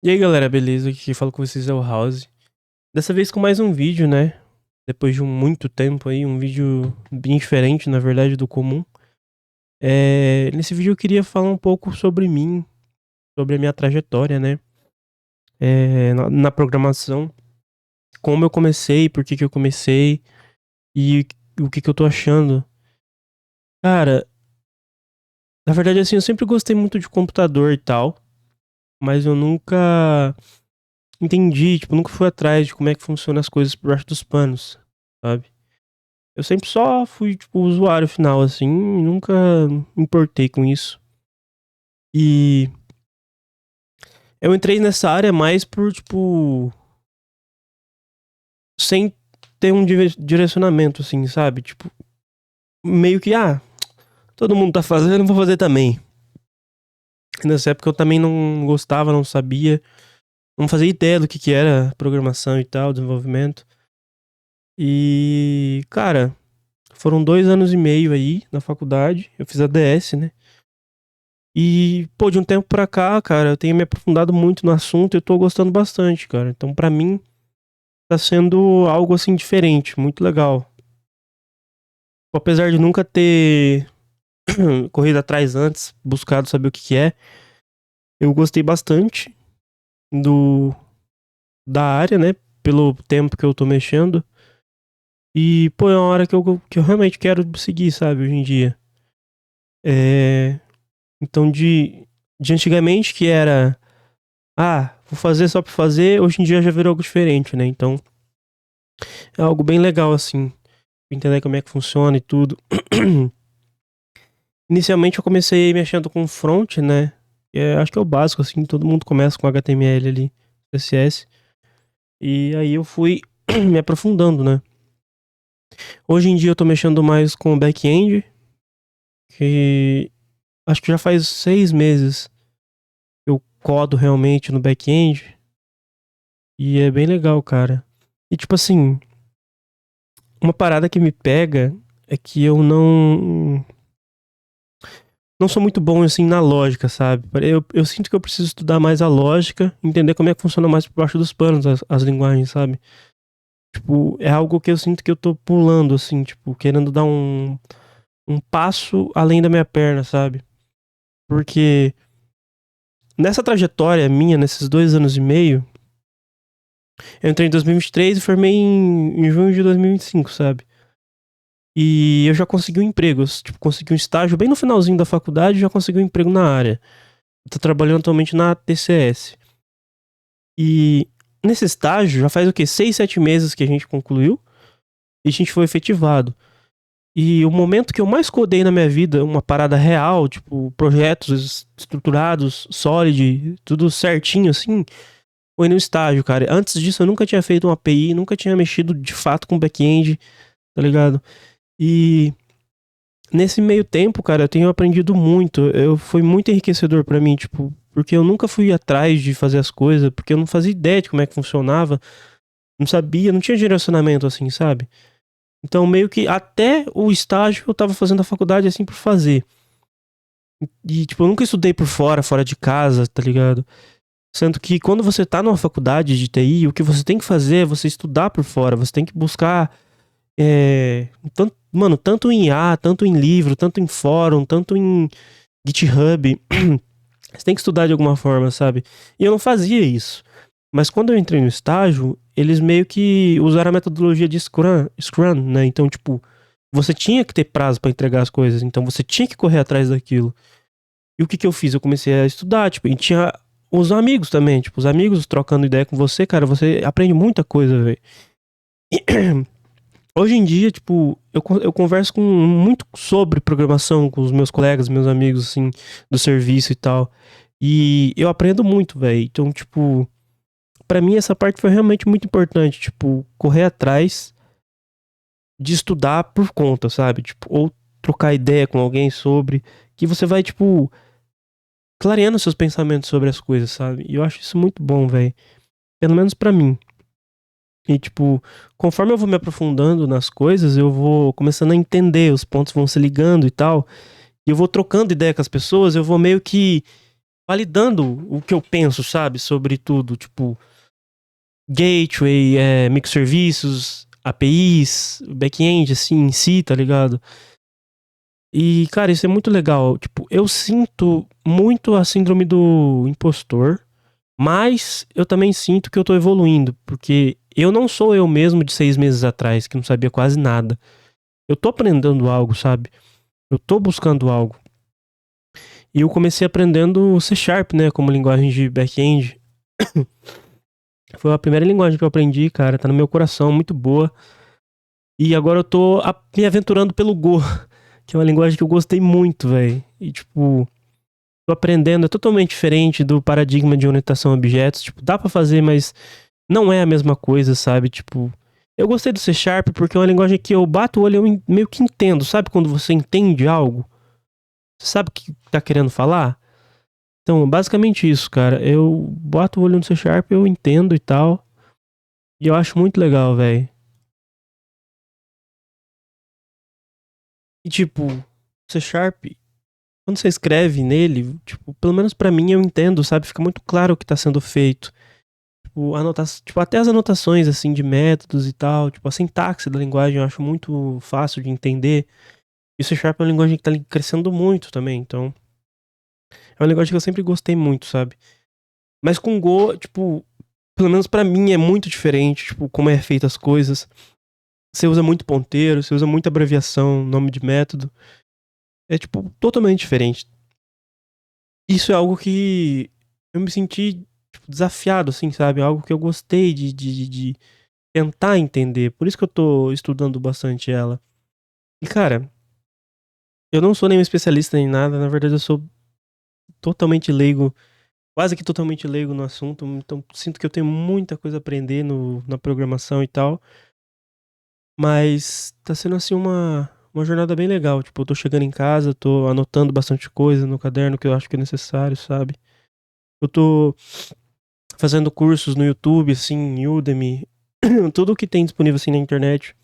E aí galera, beleza? Aqui quem fala com vocês é o House. Dessa vez com mais um vídeo, né? Depois de muito tempo aí, um vídeo bem diferente, na verdade, do comum. Nesse vídeo eu queria falar um pouco sobre mim, sobre a minha trajetória, né? Na programação, como eu comecei, por que que eu comecei e o que que eu tô achando. Cara, na verdade assim, eu sempre gostei muito de computador e tal, mas eu nunca entendi, tipo, nunca fui atrás de como é que funcionam as coisas por baixo dos panos, sabe? Eu sempre só fui, tipo, usuário final, assim, nunca me importei com isso. E eu entrei nessa área mais por, tipo, sem ter um direcionamento, assim, sabe? Tipo, meio que, todo mundo tá fazendo, eu vou fazer também. E nessa época eu também não gostava, não sabia, não fazia ideia do que era programação e tal, desenvolvimento. E, cara, foram 2 anos e meio aí na faculdade, eu fiz a DS, né? E, pô, de um tempo pra cá, cara, eu tenho me aprofundado muito no assunto e eu tô gostando bastante, cara. Então, pra mim, tá sendo algo assim diferente, muito legal. Apesar de nunca ter corrido atrás antes, buscado saber o que que é, eu gostei bastante do da área, né? Pelo tempo que eu tô mexendo. E, pô, é uma hora que eu realmente quero seguir, sabe, hoje em dia. É... Então, de antigamente, que era, vou fazer só pra fazer, hoje em dia já virou algo diferente, né? Então, é algo bem legal, assim, entender como é que funciona e tudo. Inicialmente eu comecei mexendo com front, né? Acho que é o básico, assim, todo mundo começa com HTML ali, CSS. E aí eu fui me aprofundando, né? Hoje em dia eu tô mexendo mais com back-end, que acho que já faz 6 meses que eu codo realmente no back-end. E é bem legal, cara. E tipo assim, uma parada que me pega é que eu não sou muito bom assim na lógica, sabe? Eu sinto que eu preciso estudar mais a lógica, entender como é que funciona mais por baixo dos panos as linguagens, sabe? Tipo, é algo que eu sinto que eu tô pulando, assim, tipo, querendo dar um passo além da minha perna, sabe? Porque nessa trajetória minha, nesses 2 anos e meio, eu entrei em 2023 e formei em junho de 2025, sabe? E eu já consegui um emprego, tipo, consegui um estágio bem no finalzinho da faculdade, já consegui um emprego na área. Eu tô trabalhando atualmente na TCS. E nesse estágio, já faz o quê? 6, 7 meses que a gente concluiu e a gente foi efetivado. E o momento que eu mais codei na minha vida, uma parada real, tipo, projetos estruturados, solid, tudo certinho assim, foi no estágio, cara. Antes disso, eu nunca tinha feito uma API, nunca tinha mexido de fato com back-end, tá ligado? E nesse meio tempo, cara, eu tenho aprendido muito. Foi muito enriquecedor pra mim, tipo, porque eu nunca fui atrás de fazer as coisas, porque eu não fazia ideia de como é que funcionava. Não sabia, não tinha direcionamento assim, sabe? Então, meio que até o estágio eu tava fazendo a faculdade assim por fazer. E, tipo, eu nunca estudei por fora, fora de casa, tá ligado? Sendo que quando você tá numa faculdade de TI, o que você tem que fazer é você estudar por fora. Você tem que buscar, mano, tanto em IA, tanto em livro, tanto em fórum, tanto em GitHub. Você tem que estudar de alguma forma, sabe? E eu não fazia isso. Mas quando eu entrei no estágio, eles meio que usaram a metodologia de Scrum, né? Então, tipo, você tinha que ter prazo pra entregar as coisas, então você tinha que correr atrás daquilo. E o que que eu fiz? Eu comecei a estudar, tipo, e tinha os amigos também, tipo, os amigos trocando ideia com você, cara, você aprende muita coisa, velho. Hoje em dia, tipo, eu converso com muito sobre programação com os meus colegas, meus amigos, assim, do serviço e tal. E eu aprendo muito, velho. Então, tipo, pra mim essa parte foi realmente muito importante, tipo, correr atrás de estudar por conta, sabe? Tipo, ou trocar ideia com alguém sobre que você vai, tipo, clareando seus pensamentos sobre as coisas, sabe? E eu acho isso muito bom, velho. Pelo menos pra mim. E, tipo, conforme eu vou me aprofundando nas coisas, eu vou começando a entender, os pontos vão se ligando e tal. E eu vou trocando ideia com as pessoas, eu vou meio que validando o que eu penso, sabe? Sobre tudo, tipo, gateway, microserviços, APIs, back-end, assim, em si, tá ligado? E, cara, isso é muito legal. Tipo, eu sinto muito a síndrome do impostor, mas eu também sinto que eu tô evoluindo, porque eu não sou eu mesmo de 6 meses atrás, que não sabia quase nada. Eu tô aprendendo algo, sabe? Eu tô buscando algo. E eu comecei aprendendo C Sharp, né, como linguagem de back-end. Foi a primeira linguagem que eu aprendi, cara, tá no meu coração, muito boa. E agora eu tô me aventurando pelo Go, que é uma linguagem que eu gostei muito, velho. E, tipo, tô aprendendo, é totalmente diferente do paradigma de orientação a objetos. Tipo, dá pra fazer, mas não é a mesma coisa, sabe? Tipo, eu gostei do C Sharp porque é uma linguagem que eu bato o olho e eu meio que entendo. Sabe quando você entende algo? Você sabe o que tá querendo falar? Então, basicamente isso, cara. Eu boto o olho no C Sharp, eu entendo e tal. E eu acho muito legal, velho. E tipo, C Sharp, quando você escreve nele, tipo, pelo menos pra mim eu entendo, sabe? Fica muito claro o que tá sendo feito. Tipo, tipo, até as anotações, assim, de métodos e tal. Tipo, a sintaxe da linguagem eu acho muito fácil de entender. E o C Sharp é uma linguagem que tá crescendo muito também, então. É uma linguagem que eu sempre gostei muito, sabe? Mas com Go, tipo, pelo menos pra mim é muito diferente, tipo, como é feita as coisas. Você usa muito ponteiro, você usa muita abreviação, nome de método. É, tipo, totalmente diferente. Isso é algo que eu me senti tipo, desafiado, assim, sabe? Algo que eu gostei de tentar entender. Por isso que eu tô estudando bastante ela. E, cara, eu não sou nenhum especialista em nada. Na verdade, eu sou totalmente leigo, quase que totalmente leigo no assunto. Então, sinto que eu tenho muita coisa a aprender na programação e tal. Mas tá sendo assim uma jornada bem legal. Tipo, eu tô chegando em casa, tô anotando bastante coisa no caderno que eu acho que é necessário, sabe? Eu tô fazendo cursos no YouTube, assim, em Udemy, tudo que tem disponível assim na internet.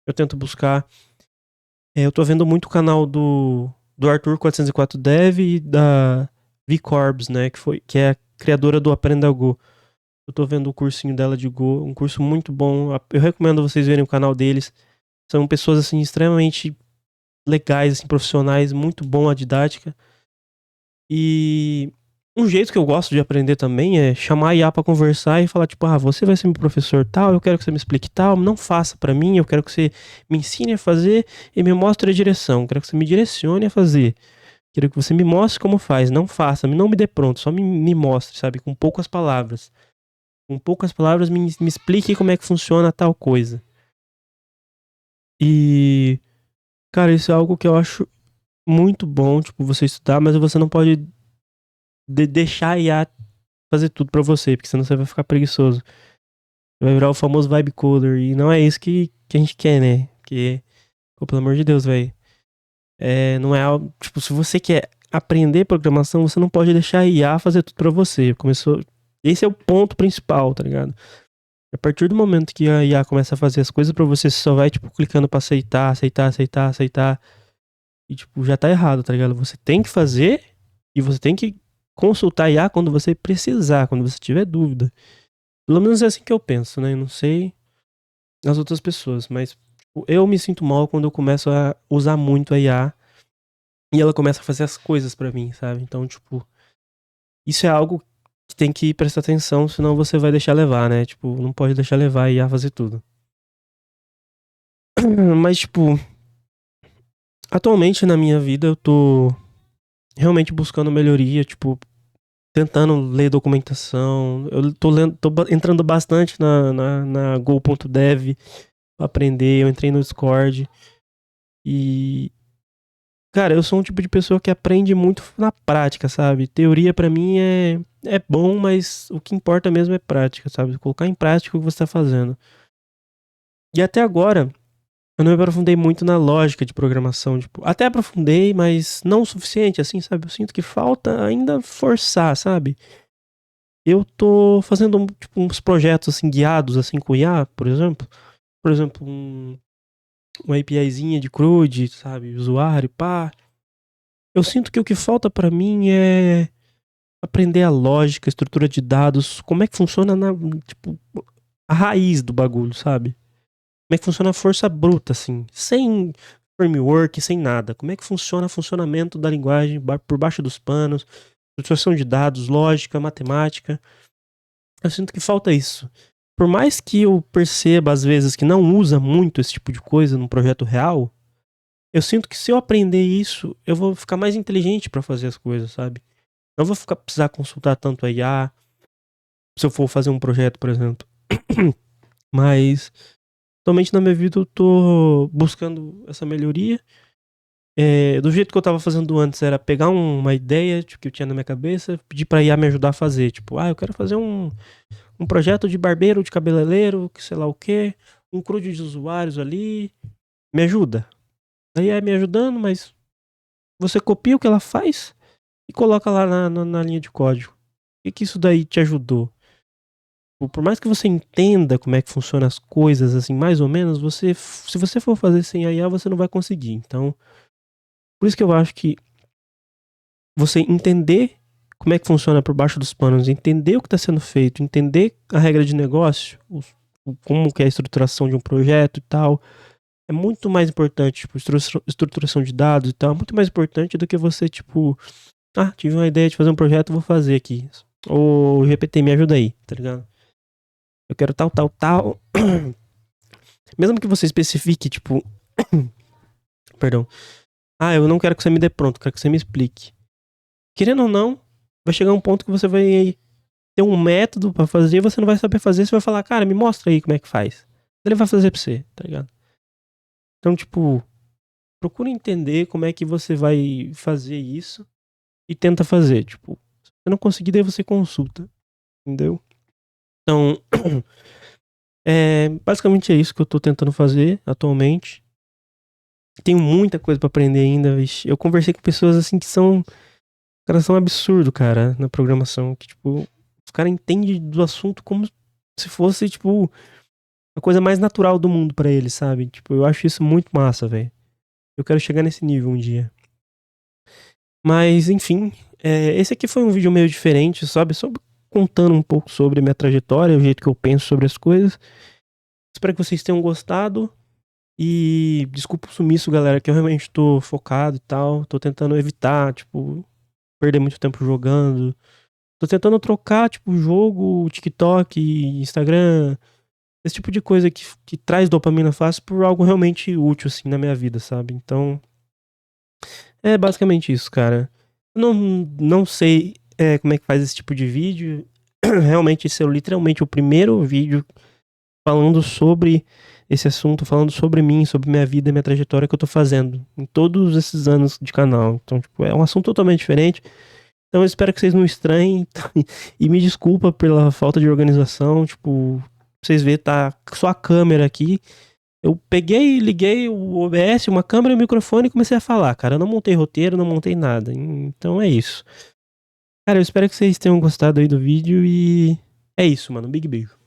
Eu tento buscar. Eu tô vendo muito o canal do Arthur 404 Dev e da VCorbs, né? Que é a criadora do Aprenda Go. Eu tô vendo o cursinho dela de Go, um curso muito bom. Eu recomendo vocês verem o canal deles. São pessoas assim extremamente legais, assim, profissionais, muito bom a didática. E um jeito que eu gosto de aprender também é chamar a IA pra conversar e falar, tipo, você vai ser meu professor tal, eu quero que você me explique tal, não faça pra mim, eu quero que você me ensine a fazer e me mostre a direção, eu quero que você me direcione a fazer. Quero que você me mostre como faz, não faça, não me dê pronto, só me mostre, sabe, com poucas palavras. Com poucas palavras me explique como é que funciona tal coisa. E, cara, isso é algo que eu acho muito bom, tipo, você estudar, mas você não pode deixar a IA fazer tudo pra você, porque senão você vai ficar preguiçoso. Vai virar o famoso vibe coder. E não é isso que a gente quer, né? Porque, pô, pelo amor de Deus, velho. Não é algo. Tipo, se você quer aprender programação, você não pode deixar a IA fazer tudo pra você. Começou. Esse é o ponto principal, tá ligado? A partir do momento que a IA começa a fazer as coisas pra você, você só vai, tipo, clicando pra aceitar, aceitar, aceitar, aceitar. E, tipo, já tá errado, tá ligado? Você tem que fazer e você tem que consultar a IA quando você precisar, quando você tiver dúvida. Pelo menos é assim que eu penso, né? Eu não sei as outras pessoas, mas tipo, eu me sinto mal quando eu começo a usar muito a IA e ela começa a fazer as coisas pra mim, sabe? Então, tipo, isso é algo que tem que prestar atenção, senão você vai deixar levar, né? Tipo, não pode deixar levar a IA fazer tudo. Mas, tipo, atualmente na minha vida eu tô realmente buscando melhoria, tipo, tentando ler documentação. Eu tô lendo, entrando bastante na go.dev pra aprender. Eu entrei no Discord e cara, eu sou um tipo de pessoa que aprende muito na prática, sabe? Teoria pra mim é bom, mas o que importa mesmo é prática, sabe? Colocar em prática o que você tá fazendo. E até agora, eu não me aprofundei muito na lógica de programação. Tipo, até aprofundei, mas não o suficiente, assim, sabe? Eu sinto que falta ainda forçar, sabe? Eu tô fazendo tipo, uns projetos assim guiados assim com IA, por exemplo. Por exemplo, uma APIzinha de CRUD, sabe? Usuário, pá. Eu sinto que o que falta pra mim aprender a lógica, a estrutura de dados, como é que funciona tipo, a raiz do bagulho, sabe? Como é que funciona a força bruta, assim, sem framework, sem nada. Como é que funciona o funcionamento da linguagem por baixo dos panos, estruturação de dados, lógica, matemática. Eu sinto que falta isso. Por mais que eu perceba, às vezes, que não usa muito esse tipo de coisa num projeto real, eu sinto que se eu aprender isso, eu vou ficar mais inteligente pra fazer as coisas, sabe? Não vou precisar consultar tanto a IA, se eu for fazer um projeto, por exemplo. Mas, atualmente na minha vida eu tô buscando essa melhoria. Do jeito que eu tava fazendo antes, era pegar uma ideia tipo, que eu tinha na minha cabeça, pedir pra IA me ajudar a fazer. Tipo, eu quero fazer um projeto de barbeiro, de cabeleireiro, que sei lá o quê, um CRUD de usuários ali, me ajuda. Aí é me ajudando, mas você copia o que ela faz e coloca lá na linha de código. O que isso daí te ajudou? Por mais que você entenda como é que funcionam as coisas, assim, mais ou menos, se você for fazer sem a IA, você não vai conseguir. Então, por isso que eu acho que você entender como é que funciona por baixo dos panos, entender o que está sendo feito, entender a regra de negócio, como que é a estruturação de um projeto e tal, é muito mais importante, tipo, estruturação de dados e tal, é muito mais importante do que você, tipo, tive uma ideia de fazer um projeto, vou fazer aqui. Ou GPT, me ajuda aí, tá ligado? Eu quero tal, tal, tal. Mesmo que você especifique, tipo, perdão. Eu não quero que você me dê pronto, quero que você me explique. Querendo ou não, vai chegar um ponto que você vai ter um método pra fazer e você não vai saber fazer, você vai falar, cara, me mostra aí como é que faz. Ele vai fazer pra você, tá ligado? Então, tipo, procura entender como é que você vai fazer isso e tenta fazer. Tipo, se você não conseguir, daí você consulta. Entendeu? Então, basicamente é isso que eu tô tentando fazer atualmente. Tenho muita coisa pra aprender ainda, vixe. Eu conversei com pessoas assim que são. Os caras são absurdo, cara, na programação. Que, tipo, os caras entendem do assunto como se fosse, tipo, a coisa mais natural do mundo pra eles, sabe? Tipo, eu acho isso muito massa, velho. Eu quero chegar nesse nível um dia. Mas, enfim, esse aqui foi um vídeo meio diferente, sabe? Só contando um pouco sobre a minha trajetória, o jeito que eu penso sobre as coisas. Espero que vocês tenham gostado. E desculpa o sumiço, galera, que eu realmente tô focado e tal. Tô tentando evitar, tipo, perder muito tempo jogando. Tô tentando trocar, tipo, jogo, TikTok, Instagram, esse tipo de coisa que traz dopamina fácil por algo realmente útil, assim, na minha vida, sabe? Então, é basicamente isso, cara. Eu não sei como é que faz esse tipo de vídeo. Realmente, esse é literalmente o primeiro vídeo falando sobre esse assunto, falando sobre mim, sobre minha vida, minha trajetória que eu tô fazendo em todos esses anos de canal. Então, tipo, é um assunto totalmente diferente. Então eu espero que vocês não estranhem e me desculpa pela falta de organização, tipo, vocês verem, tá só a câmera aqui. Eu peguei, liguei o OBS, uma câmera e um microfone e comecei a falar, cara. Eu não montei roteiro, não montei nada. Então é isso. Cara, eu espero que vocês tenham gostado aí do vídeo e é isso, mano. Big beijo.